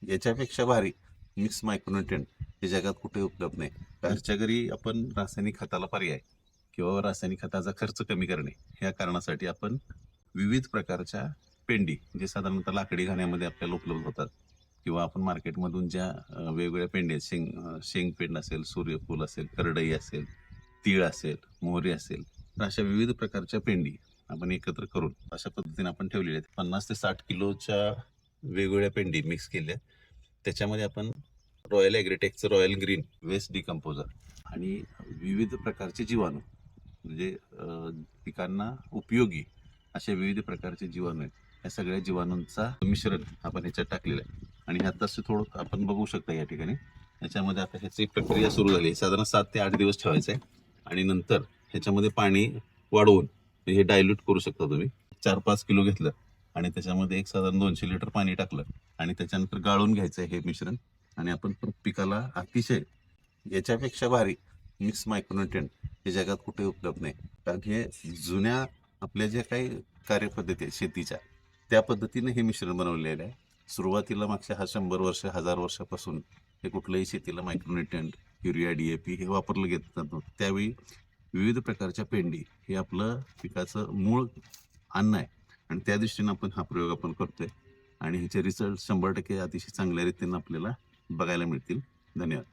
याच्यापेक्षा भारी mix micronutrient हे जगात कुठे उपलब्ध नाही. घरच्या घरी आपण रासायनिक खताला पर्याय किंवा रासायनिक खताचा खर्च कमी करणे या कारणासाठी आपण विविध प्रकारच्या पेंडी जे साधारणतः लाकडी घाण्यामध्ये आपल्याला उपलब्ध होतात किंवा आपण मार्केटमधून ज्या वेगवेगळ्या पेंडी आहेत, शेंगपेंड असेल, सूर्यफूल असेल, करडई असेल, तीळ असेल, मोहरी असेल, तर अशा विविध प्रकारच्या पेंडी आपण एकत्र करून अशा पद्धतीने आपण ठेवलेल्या आहेत. 50 ते 60 किलोच्या वेगवेगळ्या पेंडी मिक्स केल्या. त्याच्यामध्ये आपण रॉयल ॲग्रीटेकचं रॉयल ग्रीन वेस्ट डिकम्पोजर आणि विविध प्रकारचे जीवाणू म्हणजे पिकांना उपयोगी अशा विविध प्रकारचे जीवाणू आहेत. या सगळ्या जीवाणूंचा मिश्रण आपण ह्याच्यात टाकलेलं आहे आणि ह्यात तसं थोडं आपण बघू शकता या ठिकाणी. याच्यामध्ये आता ह्याची प्रक्रिया सुरू झाली. साधारण 7 ते 8 दिवस ठेवायचं आहे आणि नंतर ह्याच्यामध्ये पाणी वाढवून हे डायल्यूट करू शकता तुम्ही. 4-5 किलो घेतलं आणि त्याच्यामध्ये एक साधारण 200 लिटर पाणी टाकलं आणि त्याच्यानंतर गाळून घ्यायचं आहे हे मिश्रण आणि आपण पिकाला अतिशय याच्यापेक्षा भारी मिक्स मायक्रोन्युट्रिएंट हे जगात कुठे उपलब्ध नाही. कारण हे जुन्या आपल्या ज्या काही कार्यपद्धती आहेत शेतीच्या त्या पद्धतीने हे मिश्रण बनवलेलं आहे. सुरुवातीला मागच्या 100 वर्ष 1000 वर्षापासून हे कुठल्याही शेतीला मायक्रोन्युट्रिएंट युरिया DAP हे वापरलं घेत नव्हतं. त्यावेळी विविध प्रकारच्या पेंडी हे आपलं पिकाचं मूळ अन्न आहे आणि त्या दृष्टीने आपण हा प्रयोग आपण करतोय आणि ह्याचे रिझल्ट 100% अतिशय चांगल्या रीतीने आपल्याला बघायला मिळतील. धन्यवाद.